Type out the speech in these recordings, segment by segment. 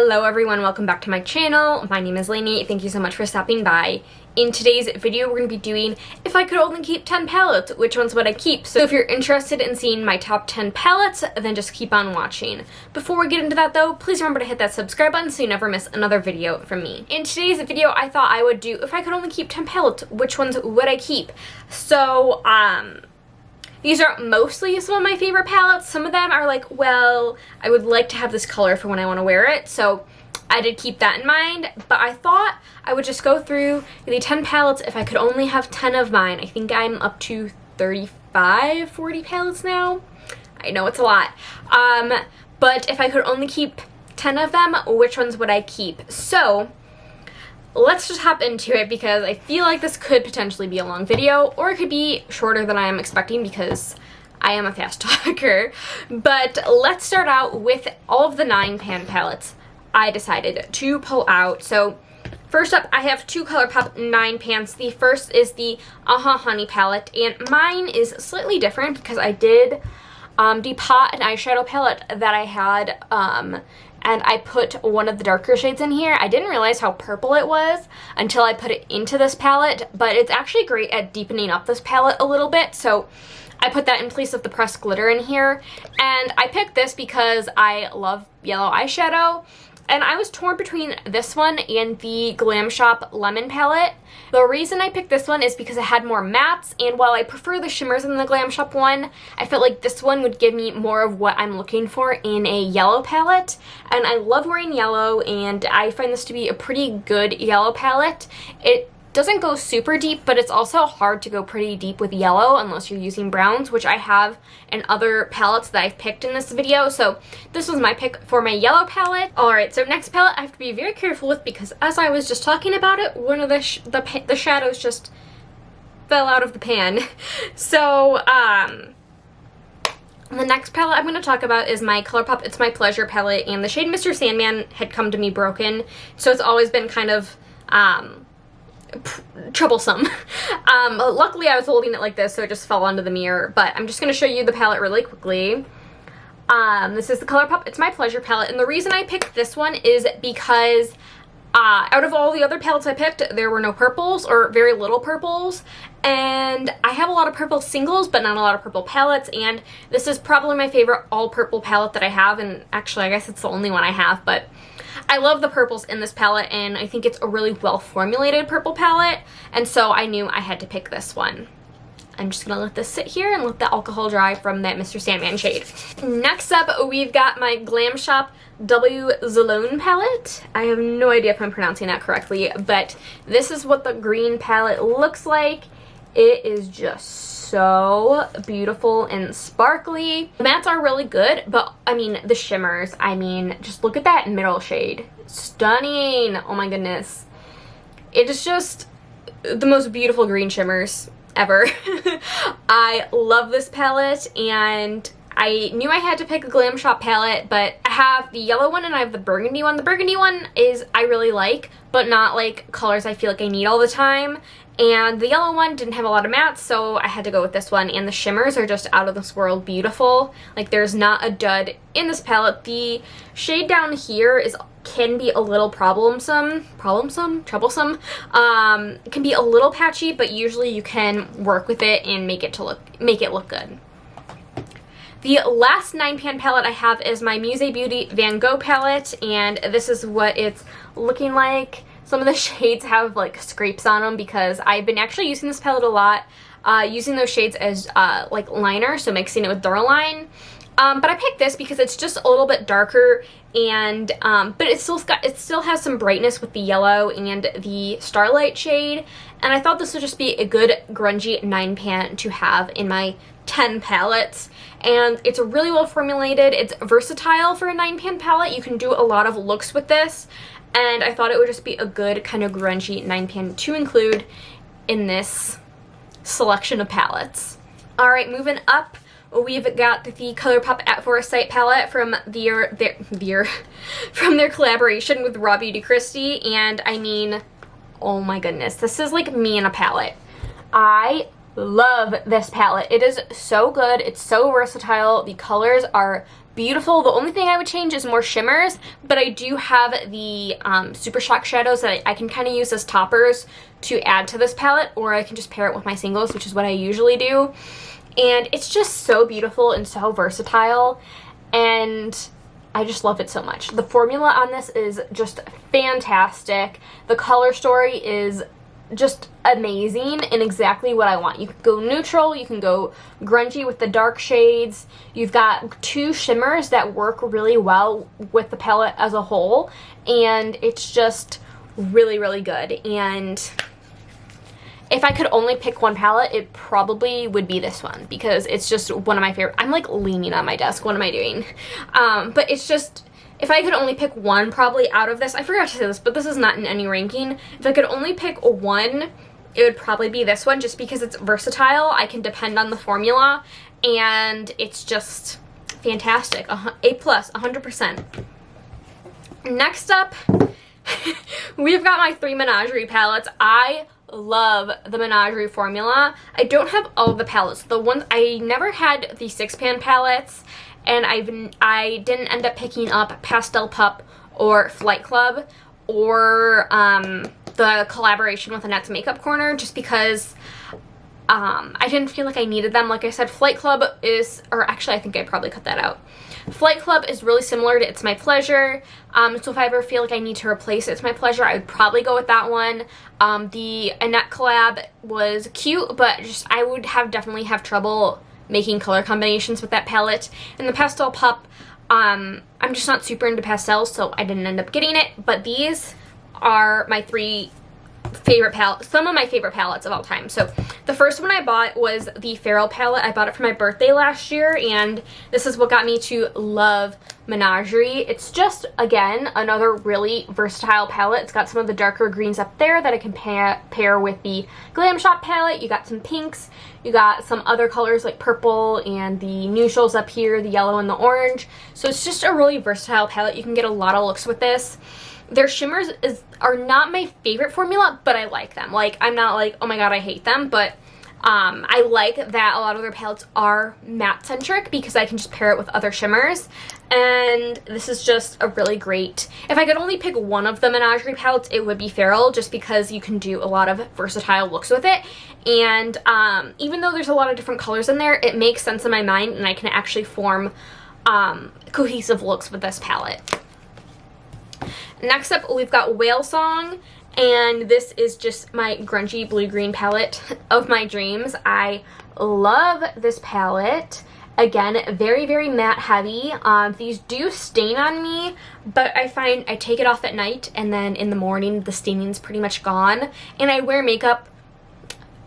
Hello everyone, welcome back to my channel. My name is Lainey. Thank you so much for stopping by. In today's video, we're going to be doing if I could only keep 10 palettes, which ones would I keep? So if you're interested in seeing my top 10 palettes, then just keep on watching. Before we get into that though, please remember to hit that subscribe button so you never miss another video from me. In today's video, I thought I would do if I could only keep 10 palettes, which ones would I keep? So, these are mostly some of my favorite palettes. Some of them are like, well, I would like to have this color for when I want to wear it. So I did keep that in mind, but I thought I would just go through the 10 palettes if I could only have 10 of mine. I think I'm up to 35, 40 palettes now. I know it's a lot. But if I could only keep 10 of them, which ones would I keep? So let's just hop into it because I feel like this could potentially be a long video, or it could be shorter than I am expecting because I am a fast talker. But let's start out with all of the 9 pan palettes I decided to pull out. So first up, I have two ColourPop 9 pans. The first is the Honey palette, and mine is slightly different because I did depot an eyeshadow palette that I had, and I put one of the darker shades in here. I didn't realize how purple it was until I put it into this palette, but it's actually great at deepening up this palette a little bit, so I put that in place of the pressed glitter in here. And I picked this because I love yellow eyeshadow, and I was torn between this one and the Glam Shop Lemon palette. The reason I picked this one is because it had more mattes, and while I prefer the shimmers in the Glam Shop one, I felt like this one would give me more of what I'm looking for in a yellow palette. And I love wearing yellow, and I find this to be a pretty good yellow palette. It doesn't go super deep, but it's also hard to go pretty deep with yellow unless you're using browns, which I have in other palettes that I've picked in this video. So this was my pick for my yellow palette. Alright, so next palette I have to be very careful with because as I was just talking about it, one of the shadows just fell out of the pan. So, the next palette I'm going to talk about is my ColourPop It's My Pleasure palette, and the shade Mr. Sandman had come to me broken, so it's always been kind of, troublesome. Luckily I was holding it like this, so it just fell onto the mirror, but I'm just going to show you the palette really quickly. This is the ColourPop It's My Pleasure palette, and the reason I picked this one is because out of all the other palettes I picked, there were no purples, or very little purples, and I have a lot of purple singles, but not a lot of purple palettes, and this is probably my favorite all purple palette that I have, and actually I guess it's the only one I have, but I love the purples in this palette, and I think it's a really well formulated purple palette, and so I knew I had to pick this one. I'm just gonna let this sit here and let the alcohol dry from that Mr. Sandman shade. Next up, we've got my Glam Shop W Zalone palette. I have no idea if I'm pronouncing that correctly, but this is what the green palette looks like. It is just so beautiful and sparkly. The mattes are really good, but I mean the shimmers, I mean just look at that middle shade. Stunning. Oh my goodness. It is just the most beautiful green shimmers ever. I love this palette, and I knew I had to pick a Glam Shop palette, but I have the yellow one and I have the burgundy one. The burgundy one is I really like, but not like colors I feel like I need all the time. And the yellow one didn't have a lot of mattes, so I had to go with this one. And the shimmers are just out of this world beautiful. Like, there's not a dud in this palette. The shade down here can be a little troublesome. It can be a little patchy, but usually you can work with it and make it look good. The last 9-pan palette I have is my Muse Beauty Van Gogh palette, and this is what it's looking like. Some of the shades have like scrapes on them because I've been actually using this palette a lot, using those shades as like liner, so mixing it with Duraline. But I picked this because it's just a little bit darker, and but it still has some brightness with the yellow and the Starlight shade, and I thought this would just be a good grungy 9-pan to have in my 10 palettes. And it's really well formulated. It's versatile for a 9-pan palette. You can do a lot of looks with this, and I thought it would just be a good kind of grungy 9-pan to include in this selection of palettes. Alright, moving up, we've got the ColourPop At Foresight palette from from their collaboration with Raw Beauty Kristi, and I mean, oh my goodness, this is like me in a palette. I love this palette. It is so good. It's so versatile. The colors are beautiful. The only thing I would change is more shimmers, but I do have the Super Shock shadows that I can kind of use as toppers to add to this palette, or I can just pair it with my singles, which is what I usually do. And it's just so beautiful and so versatile, and I just love it so much. The formula on this is just fantastic. The color story is just amazing and exactly what I want. You can go neutral, you can go grungy with the dark shades. You've got two shimmers that work really well with the palette as a whole, and it's just really, really good. And if I could only pick one palette, it probably would be this one, because it's just one of my favorite. I'm like leaning on my desk. What am I doing? But it's just, if I could only pick one probably out of this, I forgot to say this, but this is not in any ranking. If I could only pick one, it would probably be this one, just because it's versatile. I can depend on the formula, and it's just fantastic. A+, 100%. Next up, we've got my 3 Menagerie palettes. I love the Menagerie formula. I don't have all of the palettes. The ones I never had the 6-pan palettes, and I didn't end up picking up Pastel Pup or Flight Club or the collaboration with Annette's Makeup Corner, just because I didn't feel like I needed them. Like I said, Flight Club is, or actually I think I probably cut that out. Flight Club is really similar to It's My Pleasure, so if I ever feel like I need to replace It's My Pleasure, I would probably go with that one. The Annette collab was cute, but just I would definitely have trouble making color combinations with that palette. And the Pastel Pup, I'm just not super into pastels, so I didn't end up getting it, but these are my 3 favorite palettes, some of my favorite palettes of all time. So the first one I bought was the Feral palette. I bought it for my birthday last year, and this is what got me to love Menagerie. It's just, again, another really versatile palette. It's got some of the darker greens up there that I can pair with the Glam Shop palette. You got some pinks, you got some other colors like purple and the neutrals up here, the yellow and the orange. So it's just a really versatile palette. You can get a lot of looks with this. Their shimmers are not my favorite formula, but I like them. Like, I'm not like, oh my god, I hate them, but I like that a lot of their palettes are matte-centric, because I can just pair it with other shimmers, and this is just a really great. If I could only pick one of the Menagerie palettes, it would be Feral, just because you can do a lot of versatile looks with it, and even though there's a lot of different colors in there, it makes sense in my mind, and I can actually form cohesive looks with this palette. Next up, we've got Whale Song, and this is just my grungy blue-green palette of my dreams. I love this palette. Again, very, very matte heavy. These do stain on me, but I find I take it off at night, and then in the morning, the staining's pretty much gone, and I wear makeup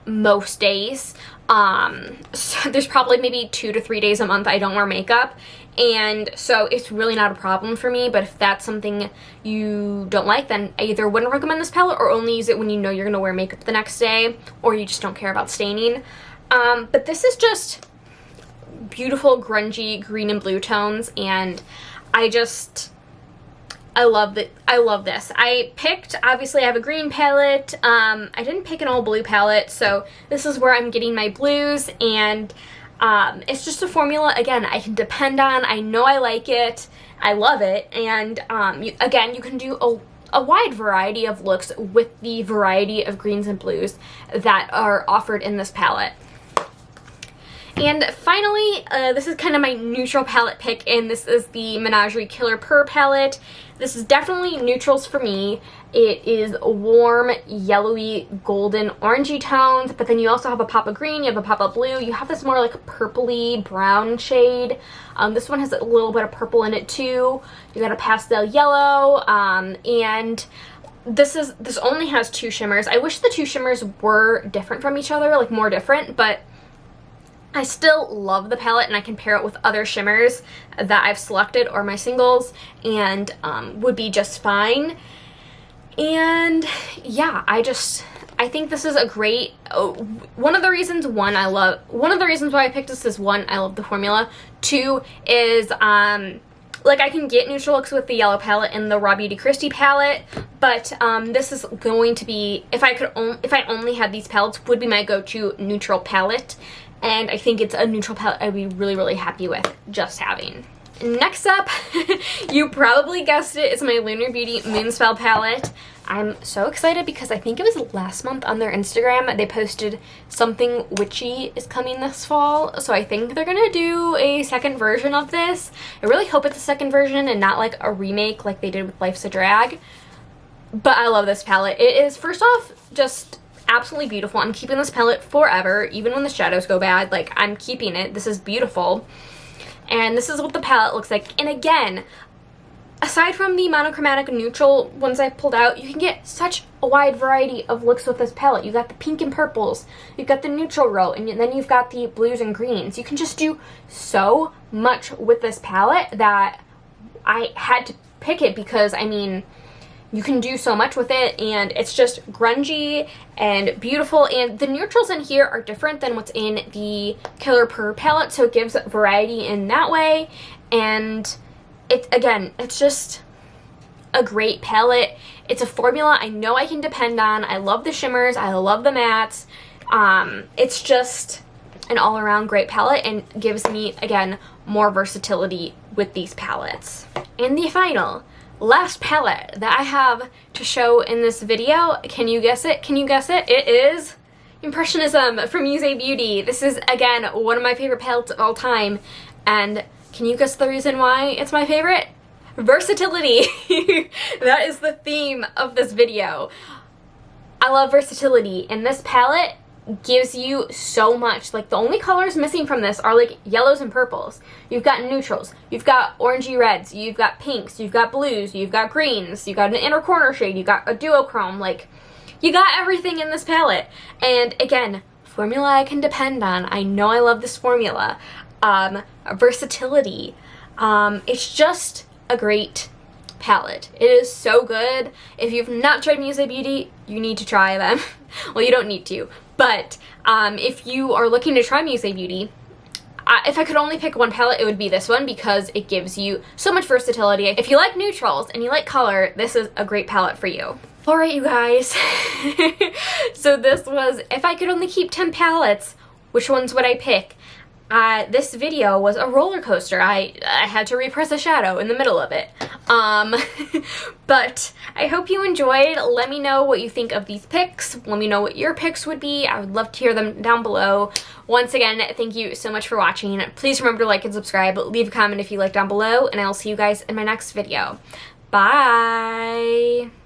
most days. So there's probably maybe 2 to 3 days a month I don't wear makeup, and so it's really not a problem for me. But if that's something you don't like, then I either wouldn't recommend this palette, or only use it when you know you're gonna wear makeup the next day, or you just don't care about staining. But this is just beautiful grungy green and blue tones, and I love it. I love this. Obviously I have a green palette. I didn't pick an all blue palette, so this is where I'm getting my blues, and it's just a formula, again, I can depend on. I know I like it. I love it, and you can do a wide variety of looks with the variety of greens and blues that are offered in this palette. And finally, this is kind of my neutral palette pick, and this is the Menagerie Killer Purr palette. This is definitely neutrals for me. It is warm, yellowy, golden, orangey tones, but then you also have a pop of green, you have a pop of blue, you have this more like purpley brown shade. This one has a little bit of purple in it too. You got a pastel yellow, and this only has 2 shimmers. I wish the 2 shimmers were different from each other, like more different, but I still love the palette, and I can pair it with other shimmers that I've selected or my singles, and would be just fine. And yeah, I think this is a great, one of the reasons why I picked this is, 1, I love the formula. 2 is, like, I can get neutral looks with the yellow palette and the Raw Beauty Kristi palette, but this is going to be, if I only had these palettes, would be my go-to neutral palette. And I think it's a neutral palette I'd be really, really happy with just having. Next up, you probably guessed it, it's my Lunar Beauty Moonspell palette. I'm so excited because I think it was last month on their Instagram they posted something witchy is coming this fall, so I think they're gonna do a second version of this. I really hope it's a second version and not like a remake like they did with Life's a Drag. But I love this palette. It is, first off, just absolutely beautiful. I'm keeping this palette forever, even when the shadows go bad. Like, I'm keeping it. This is beautiful. And this is what the palette looks like. And again, aside from the monochromatic neutral ones I pulled out, you can get such a wide variety of looks with this palette. You got the pink and purples, you've got the neutral row, and then you've got the blues and greens. You can just do so much with this palette that I had to pick it because, I mean, you can do so much with it, and it's just grungy and beautiful, and the neutrals in here are different than what's in the Killer Purr palette, so it gives variety in that way. And it's just a great palette. It's a formula I know I can depend on. I love the shimmers, I love the mattes. It's just an all-around great palette and gives me, again, more versatility with these palettes. And the final, last palette that I have to show in this video, can you guess it? Can you guess it? It is Impressionism from Musée Beauty. This is, again, one of my favorite palettes of all time, and can you guess the reason why it's my favorite? Versatility. That is the theme of this video. I love versatility, and this palette gives you so much. Like, the only colors missing from this are like yellows and purples. You've got neutrals, you've got orangey reds, you've got pinks, you've got blues, you've got greens, you've got an inner corner shade, you've got a duochrome. Like, you got everything in this palette. And again, formula I can depend on. I know I love this formula. Versatility. It's just a great palette. It is so good. If you've not tried Musée Beauty, you need to try them. Well, you don't need to, but if you are looking to try Musée Beauty, if I could only pick one palette, it would be this one because it gives you so much versatility. If you like neutrals and you like color, this is a great palette for you. Alright, you guys. So this was, if I could only keep 10 palettes, which ones would I pick? This video was a roller coaster. I had to repress a shadow in the middle of it. But I hope you enjoyed. Let me know what you think of these picks. Let me know what your picks would be. I would love to hear them down below. Once again, thank you so much for watching. Please remember to like and subscribe. Leave a comment if you like down below, and I will see you guys in my next video. Bye!